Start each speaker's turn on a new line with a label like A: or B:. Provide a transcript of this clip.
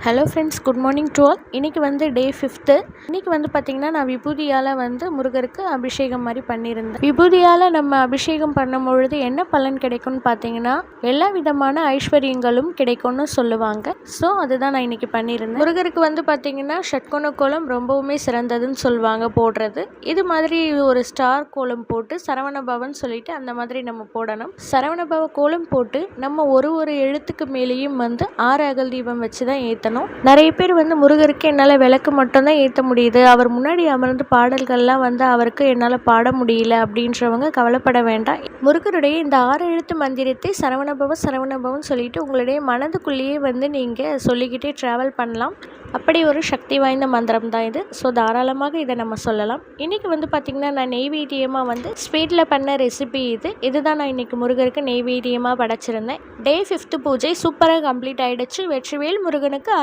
A: Hello friends, good morning to all. இன்றைக்கி வந்து டே 5. இன்றைக்கி வந்து பார்த்திங்கன்னா நான் விபூதியால் வந்து முருகருக்கு அபிஷேகம் மாதிரி பண்ணியிருந்தேன். விபூதியால் நம்ம அபிஷேகம் பண்ணும் பொழுது என்ன பலன் கிடைக்கும்னு பார்த்தீங்கன்னா எல்லா விதமான ஐஸ்வர்யங்களும் கிடைக்கும்னு சொல்லுவாங்க. ஸோ அதுதான் நான் இன்றைக்கி பண்ணியிருந்தேன். முருகருக்கு வந்து பார்த்திங்கன்னா ஷட்கோண கோலம் ரொம்பவுமே சிறந்ததுன்னு சொல்லுவாங்க போடுறது. இது மாதிரி ஒரு ஸ்டார் கோலம் போட்டு சரவணபவன் சொல்லிட்டு அந்த மாதிரி நம்ம போடணும். சரவணபவ கோலம் போட்டு நம்ம ஒரு எழுத்துக்கு மேலேயும் வந்து 6 அகல் தீபம் வச்சு தான் ஏற்றணும். நிறைய பேர் வந்து முருகருக்கு என்னால் விளக்கு மட்டும்தான் ஏற்ற முடியுது, அவர் முன்னாடி அமர்ந்து பாடல்கள்லாம் வந்து அவருக்கு என்னால் பாட முடியல அப்படின்றவங்க கவலைப்பட வேண்டாம். முருகருடைய இந்த 6 எழுத்து மந்திரத்தை சரவணபவன் சொல்லிட்டு உங்களுடைய மனதுக்குள்ளேயே வந்து நீங்கள் சொல்லிக்கிட்டே ட்ராவல் பண்ணலாம். அப்படி ஒரு சக்தி வாய்ந்த மந்திரம் தான் இது. ஸோ தாராளமாக இதை நம்ம சொல்லலாம். இன்றைக்கி வந்து பார்த்திங்கன்னா நான் நெய்வேத்தியமாக வந்து ஸ்வீட்டில் பண்ண ரெசிபி இதுதான் நான் இன்றைக்கி முருகருக்கு நெய்வேத்தியமாக படைச்சிருந்தேன். டே 5 பூஜை சூப்பராக கம்ப்ளீட் ஆகிடுச்சு. வெற்றிவேல் முருகனுக்கு